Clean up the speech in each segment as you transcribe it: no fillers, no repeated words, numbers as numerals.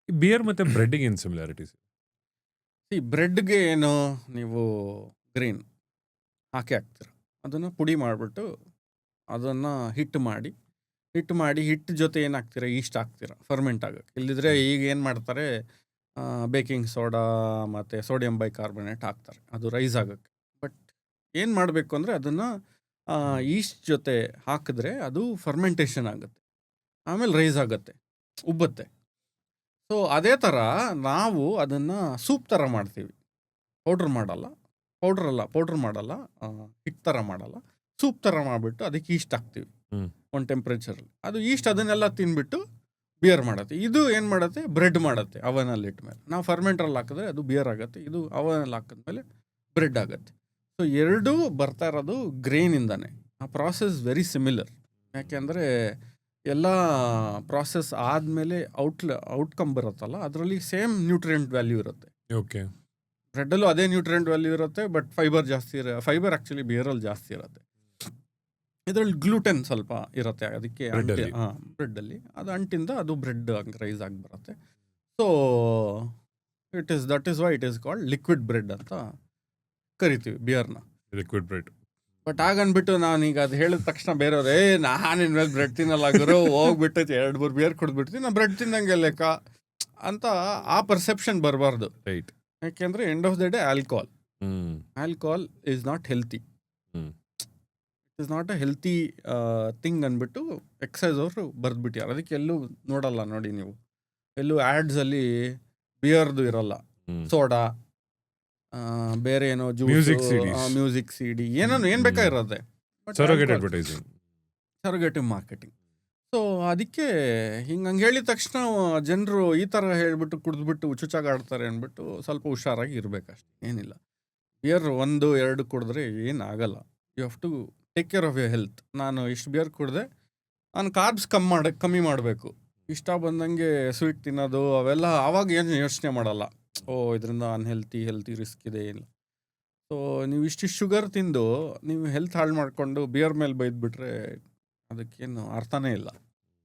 Beer ಮತ್ತೆ ಬ್ರೆಡ್ಡಿಗೆ ಏನು similarities? ಬ್ರೆಡ್ಗೆ ಏನು ನೀವು ಗ್ರೀನ್ ಹಾಕ್ತೀರ, ಅದನ್ನು ಪುಡಿ ಮಾಡಿಬಿಟ್ಟು ಅದನ್ನು ಹಿಟ್ಟು ಮಾಡಿ ಹಿಟ್ಟು ಜೊತೆ ಏನು ಹಾಕ್ತೀರ, ಈಸ್ಟ್ ಹಾಕ್ತೀರ ಫರ್ಮೆಂಟ್ ಆಗೋಕ್ಕೆ. ಇಲ್ಲದಿದ್ರೆ ಈಗ ಏನು ಮಾಡ್ತಾರೆ, ಬೇಕಿಂಗ್ ಸೋಡಾ ಮತ್ತು ಸೋಡಿಯಂ ಬೈಕಾರ್ಬೊನೇಟ್ ಹಾಕ್ತಾರೆ ಅದು ರೈಸ್ ಆಗೋಕ್ಕೆ. ಬಟ್ ಏನು ಮಾಡಬೇಕು ಅಂದರೆ ಅದನ್ನು ಈಸ್ಟ್ ಜೊತೆ ಹಾಕಿದ್ರೆ ಅದು ಫರ್ಮೆಂಟೇಷನ್ ಆಗುತ್ತೆ, ಆಮೇಲೆ ರೈಸ್ ಆಗುತ್ತೆ, ಉಬ್ಬುತ್ತೆ. ಸೊ ಅದೇ ಥರ ನಾವು ಅದನ್ನು ಸೂಪ್ ಥರ ಮಾಡ್ತೀವಿ. ಪೌಡ್ರ್ ಮಾಡಲ್ಲ, ಹಿಟ್ಟು ಥರ ಮಾಡಲ್ಲ, ಸೂಪ್ ಥರ ಮಾಡಿಬಿಟ್ಟು ಅದಕ್ಕೆ ಈಸ್ಟ್ ಹಾಕ್ತೀವಿ ಒಂದು ಟೆಂಪ್ರೇಚರಲ್ಲಿ. ಅದು ಈಸ್ಟ್ ಅದನ್ನೆಲ್ಲ ತಿಂದ್ಬಿಟ್ಟು ಬಿಯರ್ ಮಾಡುತ್ತೆ. ಇದು ಏನು ಮಾಡುತ್ತೆ, ಬ್ರೆಡ್ ಮಾಡುತ್ತೆ ಅವನಲ್ಲಿ ಇಟ್ಮೇಲೆ. ನಾವು ಫರ್ಮೆಂಟ್ರಲ್ಲಿ ಹಾಕಿದ್ರೆ ಅದು ಬಿಯರ್ ಆಗುತ್ತೆ, ಇದು ಅವನಲ್ಲಿ ಹಾಕಿದ್ಮೇಲೆ ಬ್ರೆಡ್ ಆಗುತ್ತೆ. ಸೊ ಎರಡೂ ಬರ್ತಾ ಇರೋದು ಗ್ರೇನಿಂದಾನೆ. ಆ ಪ್ರಾಸೆಸ್ ವೆರಿ ಸಿಮಿಲರ್. ಯಾಕೆಂದರೆ ಎಲ್ಲ ಪ್ರಾಸೆಸ್ ಆದಮೇಲೆ ಔಟ್ಕಮ್ ಬರುತ್ತಲ್ಲ, ಅದರಲ್ಲಿ ಸೇಮ್ ನ್ಯೂಟ್ರಿಯೆಂಟ್ ವ್ಯಾಲ್ಯೂ ಇರುತ್ತೆ. ಓಕೆ. ಬ್ರೆಡ್ಡಲ್ಲೂ ಅದೇ ನ್ಯೂಟ್ರಿಯೆಂಟ್ ವ್ಯಾಲ್ಯೂ ಇರುತ್ತೆ, ಬಟ್ ಫೈಬರ್ ಆ್ಯಕ್ಚುಲಿ ಬಿಯರಲ್ಲಿ ಜಾಸ್ತಿ ಇರುತ್ತೆ. ಇದರಲ್ಲಿ ಗ್ಲೂಟೆನ್ ಸ್ವಲ್ಪ ಇರುತ್ತೆ, ಅದಕ್ಕೆ ಬ್ರೆಡ್ಡಲ್ಲಿ ಅದು ಅಂಟಿಂದ ಅದು ಬ್ರೆಡ್ ರೈಸ್ ಆಗಿ ಬರುತ್ತೆ. So that is why it is called liquid bread ಅಂತ ಕರಿತೀವಿ ಬಿಯರ್ನ, ಲಿಕ್ವಿಡ್ ಬ್ರೆಡ್. ಬಟ್ ಹಾಗನ್ಬಿಟ್ಟು ನಾನೀಗ ಅದು ಹೇಳಿದ ತಕ್ಷಣ ಬೇರೆಯವ್ರು ನಾನಿನ ಮೇಲೆ ಬ್ರೆಡ್ ತಿನ್ನಲ್ಲ ಗುರು, ಹೋಗ್ಬಿಟ್ಟು 2-3 ಬಿಯರ್ ಕುಡಿದ್ಬಿಡ್ತೀನಿ, ನಾನು ಬ್ರೆಡ್ ತಿನ್ನಂಗೆ ಲೆಕ್ಕ ಅಂತ ಆ ಪರ್ಸೆಪ್ಷನ್ ಬರಬಾರ್ದು. ರೈಟ್. ಯಾಕೆಂದರೆ end of the day alcohol is not healthy, it is not a healthy thing ಅಂದ್ಬಿಟ್ಟು ಎಕ್ಸೈಸ್ ಅವರು ಬರೆದ್ಬಿಟ್ಟಾರೆ. ಅದಕ್ಕೆ ಎಲ್ಲೂ ನೋಡಲ್ಲ ನೋಡಿ ನೀವು, ಎಲ್ಲೂ ಆ್ಯಡ್ಸಲ್ಲಿ ಬಿಯರ್ದು ಇರಲ್ಲ, ಸೋಡಾ, ಬೇರೆ ಏನೋ ಜ್ಯೂಸ್, ಮ್ಯೂಸಿಕ್ ಸಿಡಿ, ಏನು ಬೇಕಾಗಿರುತ್ತೆ, ಸರೋಗೇಟಿವ್ ಮಾರ್ಕೆಟಿಂಗ್. ಸೊ ಅದಕ್ಕೆ ಹಂಗೆ ಹೇಳಿದ ತಕ್ಷಣ ಜನರು ಈ ಥರ ಹೇಳಿಬಿಟ್ಟು ಕುಡಿದ್ಬಿಟ್ಟು ಹುಚ್ಚುಚ್ಚಾಗಿ ಆಡ್ತಾರೆ ಅಂದ್ಬಿಟ್ಟು ಸ್ವಲ್ಪ ಹುಷಾರಾಗಿ ಇರಬೇಕಷ್ಟೆ, ಏನಿಲ್ಲ. ಬಿಯರ್ 1-2 ಕುಡಿದ್ರೆ ಏನಾಗಲ್ಲ. You have to take care of your health. ನಾನು ಇಷ್ಟು ಬಿಯರ್ ಕುಡಿದೆ, ನಾನು ಕಾರ್ಬ್ಸ್ ಕಮ್ಮಿ ಮಾಡಬೇಕು, ಇಷ್ಟ ಬಂದಂಗೆ ಸ್ವೀಟ್ ತಿನ್ನೋದು ಅವೆಲ್ಲ ಆವಾಗ ಏನು ಯೋಚನೆ ಮಾಡಲ್ಲ, ಇದರಿಂದ ಹೆಲ್ತಿ ರಿಸ್ಕ್ ಇದೆ, ಇಲ್ಲ. ಸೊ ನೀವು ಇಷ್ಟು ಶುಗರ್ ತಿಂದು ನೀವು ಹೆಲ್ತ್ ಹಾಳು ಮಾಡಿಕೊಂಡು ಬಿಯರ್ ಮೇಲೆ ಬೈದ್ಬಿಟ್ರೆ ಅದಕ್ಕೇನು ಅರ್ಥನೇ ಇಲ್ಲ.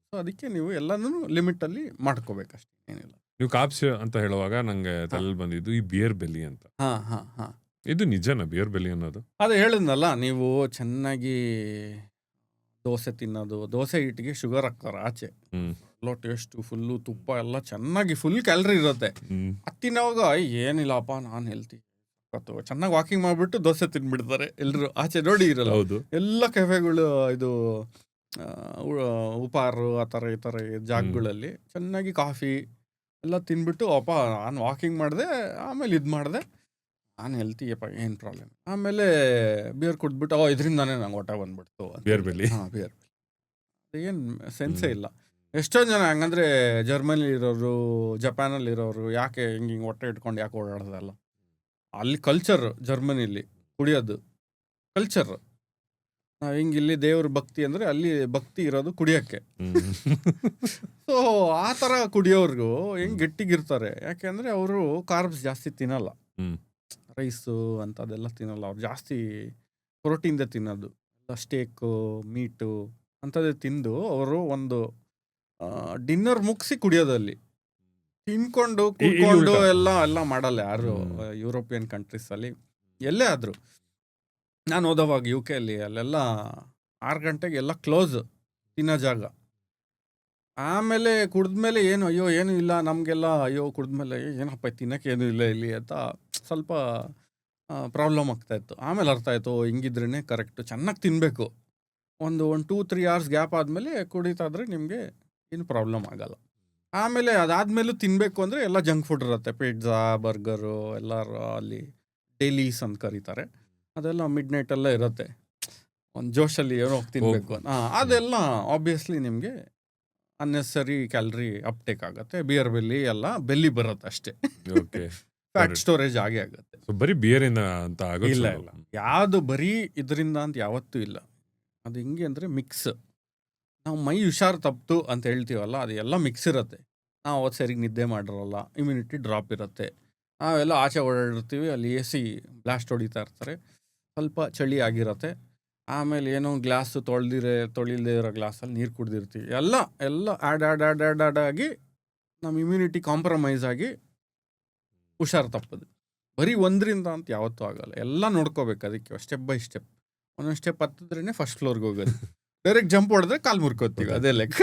ಸೊ ಅದಕ್ಕೆ ನೀವು ಎಲ್ಲನೂ ಲಿಮಿಟಲ್ಲಿ ಮಾಡ್ಕೋಬೇಕಷ್ಟೇ, ಏನಿಲ್ಲ. ನೀವು ಕಾಪ್ಸ್ ಅಂತ ಹೇಳುವಾಗ ನಂಗೆ ತಲೆಯಲ್ಲಿ ಬಂದಿದ್ದು ಈ ಬಿಯರ್ ಬೆಲಿ ಅಂತ. ಇದು ನಿಜನಾ ಬಿಯರ್ ಬೆಲಿ ಅನ್ನೋದು? ಅದೇ ಹೇಳಿದ್ನಲ್ಲ, ನೀವು ಚೆನ್ನಾಗಿ ದೋಸೆ ತಿನ್ನೋದು, ದೋಸೆ ಹಿಟ್ಟಿಗೆ ಶುಗರ್ ಹಾಕ್ತಾರೆ ಆಚೆ, ಎಲ್ಲ ಟೇಸ್ಟು ಫುಲ್ಲು ತುಪ್ಪ ಎಲ್ಲ ಚೆನ್ನಾಗಿ ಫುಲ್ ಕ್ಯಾಲರಿ ಇರುತ್ತೆ. ತಿನ್ನೋವಾಗ ಏನಿಲ್ಲಪ್ಪ ನಾನು ಹೆಲ್ತಿ ಚೆನ್ನಾಗಿ ವಾಕಿಂಗ್ ಮಾಡಿಬಿಟ್ಟು ದೋಸೆ ತಿನ್ಬಿಡ್ತಾರೆ ಎಲ್ಲರೂ. ಆಚೆ ನೋಡಿ ಇರಲ್ಲ, ಎಲ್ಲ ಕೆಫೆಗಳು, ಇದು ಉಪಾರು ಆ ಥರ ಈ ಥರ ಜಾಗಗಳಲ್ಲಿ ಚೆನ್ನಾಗಿ ಕಾಫಿ ಎಲ್ಲ ತಿನ್ಬಿಟ್ಟು ನಾನು ವಾಕಿಂಗ್ ಮಾಡಿದೆ, ಆಮೇಲೆ ಇದು ಮಾಡಿದೆ, ನಾನು ಹೆಲ್ತಿಯಪ್ಪ ಏನು ಪ್ರಾಬ್ಲಮ್, ಆಮೇಲೆ ಬಿಯರ್ ಕುಡಿದ್ಬಿಟ್ಟು ಇದರಿಂದಾನೇ ನಂಗೆ ಹೊಟ್ಟೆ ಬಂದ್ಬಿಡ್ತು ಬಿಯರ್ ಬೆಲಿ. ಬಿಯರ್ ಏನು ಸೆನ್ಸೇ ಇಲ್ಲ. ಎಷ್ಟೊಂದು ಜನ ಹಂಗಂದ್ರೆ ಜರ್ಮನಿ ಇರೋರು, ಜಪಾನಲ್ಲಿ ಇರೋರು ಯಾಕೆ ಹಿಂಗೆ ಹೊಟ್ಟೆ ಇಟ್ಕೊಂಡು ಯಾಕೆ ಓಡಾಡೋದಲ್ಲ, ಅಲ್ಲಿ ಕಲ್ಚರ್, ಜರ್ಮನಿಲಿ ಕುಡಿಯೋದು ಕಲ್ಚರ್. ನಾವು ಹಿಂಗೆ ಇಲ್ಲಿ ದೇವ್ರ ಭಕ್ತಿ ಅಂದರೆ ಅಲ್ಲಿ ಭಕ್ತಿ ಇರೋದು ಕುಡಿಯೋಕ್ಕೆ. ಸೊ ಆ ಥರ ಕುಡಿಯೋರ್ಗು ಹೆಂಗೆ ಗಟ್ಟಿಗಿರ್ತಾರೆ, ಯಾಕೆಂದರೆ ಅವರು ಕಾರ್ಬ್ಸ್ ಜಾಸ್ತಿ ತಿನ್ನಲ್ಲ, ರೈಸು ಅಂಥದ್ದೆಲ್ಲ ತಿನ್ನಲ್ಲ, ಅವ್ರು ಜಾಸ್ತಿ ಪ್ರೋಟೀನ್ದೇ ತಿನ್ನೋದು, ಸ್ಟೇಕು, ಮೀಟು ಅಂಥದ್ದೇ ತಿಂದು ಅವರು ಒಂದು ಡಿನ್ನರ್ ಮುಗಿಸಿ ಕುಡಿಯೋದಲ್ಲಿ, ತಿನ್ಕೊಂಡು ಕೂತ್ಕೊಂಡು ಎಲ್ಲ ಮಾಡಲ್ಲ ಯಾರು ಯುರೋಪಿಯನ್ ಕಂಟ್ರೀಸಲ್ಲಿ. ಎಲ್ಲೇ ಆದರೂ ನಾನು ಓದೋವಾಗ UK ಅಲ್ಲಿ ಅಲ್ಲೆಲ್ಲ 6 ಗಂಟೆಗೆ ಎಲ್ಲ ಕ್ಲೋಸ್ ತಿನ್ನೋ ಜಾಗ. ಆಮೇಲೆ ಕುಡಿದ್ಮೇಲೆ ಏನು ಇಲ್ಲ ನಮಗೆಲ್ಲ, ಕುಡಿದ್ಮೇಲೆ ಏನಪ್ಪ ತಿನ್ನೋಕ್ಕೆ ಏನೂ ಇಲ್ಲ ಇಲ್ಲಿ ಅಂತ ಸ್ವಲ್ಪ ಪ್ರಾಬ್ಲಮ್ ಆಗ್ತಾಯಿತ್ತು. ಆಮೇಲೆ ಅರ್ಥ ಆಯಿತು, ಹಿಂಗಿದ್ರೇ ಕರೆಕ್ಟು, ಚೆನ್ನಾಗಿ ತಿನ್ನಬೇಕು. ಒಂದು 2-3 hours ಗ್ಯಾಪ್ ಆದಮೇಲೆ ಕುಡಿತಾದ್ರೆ ನಿಮಗೆ ಏನು ಪ್ರಾಬ್ಲಮ್ ಆಗಲ್ಲ. ಆಮೇಲೆ ಅದಾದಮೇಲೂ ತಿನ್ನಬೇಕು ಅಂದರೆ ಎಲ್ಲ ಜಂಕ್ ಫುಡ್ ಇರುತ್ತೆ, ಪಿಜ್ಜಾ, ಬರ್ಗರು ಎಲ್ಲರೂ ಅಲ್ಲಿ ಡೈಲೀಸ್ ಅಂತ ಕರೀತಾರೆ, ಅದೆಲ್ಲ ಮಿಡ್ ನೈಟೆಲ್ಲ ಇರುತ್ತೆ, ಒಂದು ಜೋಶಲ್ಲಿ ಏನೋ ತಿನ್ನಬೇಕು. ಅದೆಲ್ಲ ಆಬ್ವಿಯಸ್ಲಿ ನಿಮಗೆ ಅನ್ನೆಸರಿ ಕ್ಯಾಲರಿ ಅಪ್ಟೇಕ್ ಆಗುತ್ತೆ. ಬಿಯರ್ ಬೆಲ್ಲಿ ಎಲ್ಲ ಬೆಲ್ಲಿ ಬರುತ್ತೆ ಅಷ್ಟೇ, ಫ್ಯಾಟ್ ಸ್ಟೋರೇಜ್ ಆಗುತ್ತೆ. ಬರೀ ಬಿಯರಿಂದ ಅಂತ ಇಲ್ಲ, ಯಾವುದು ಬರೀ ಇದರಿಂದ ಅಂತ ಯಾವತ್ತೂ ಇಲ್ಲ. ಅದು ಹಿಂಗೆ ಅಂದರೆ ಮಿಕ್ಸ್. ನಾವು ಮೈ ಹುಷಾರು ತಪ್ಪಿತು ಅಂತ ಹೇಳ್ತೀವಲ್ಲ, ಅದು ಎಲ್ಲ ಮಿಕ್ಸ್ ಇರುತ್ತೆ. ನಾವು ಅವತ್ತು ಸರಿಗೆ ನಿದ್ದೆ ಮಾಡಿರಲ್ಲ, ಇಮ್ಯುನಿಟಿ ಡ್ರಾಪ್ ಇರುತ್ತೆ, ನಾವೆಲ್ಲ ಆಚೆ ಓಡಾಡಿರ್ತೀವಿ, ಅಲ್ಲಿ AC ಬ್ಲಾಸ್ಟ್ ಹೊಡಿತಾ ಇರ್ತಾರೆ, ಸ್ವಲ್ಪ ಚಳಿ ಆಗಿರುತ್ತೆ, ಆಮೇಲೆ ಏನೋ ಗ್ಲಾಸು ತೊಳಿಲ್ದೇ ಇರೋ ಗ್ಲಾಸಲ್ಲಿ ನೀರು ಕುಡ್ದಿರ್ತೀವಿ, ಎಲ್ಲ ಆ್ಯಡ್ ಆಗಿ ನಮ್ಮ ಇಮ್ಯುನಿಟಿ ಕಾಂಪ್ರಮೈಸ್ ಆಗಿ ಹುಷಾರು ತಪ್ಪದು. ಬರೀ 1ರಿಂದ ಅಂತ ಯಾವತ್ತೂ ಆಗಲ್ಲ. ಎಲ್ಲ ನೋಡ್ಕೋಬೇಕು ಅದಕ್ಕೆ ಸ್ಟೆಪ್ ಬೈ ಸ್ಟೆಪ್. ಒಂದೊಂದು ಸ್ಟೆಪ್ ಹತ್ತಿದ್ರೇ ಫಸ್ಟ್ ಫ್ಲೋರ್ಗೆ ಹೋಗೋದು. ಡೈರೆಕ್ಟ್ ಜಂಪ್ ಹೊಡೆದ್ರೆ ಕಾಲು ಮುರ್ಕೋತೀವಿ, ಅದೇ ಲೆಕ್ಕ.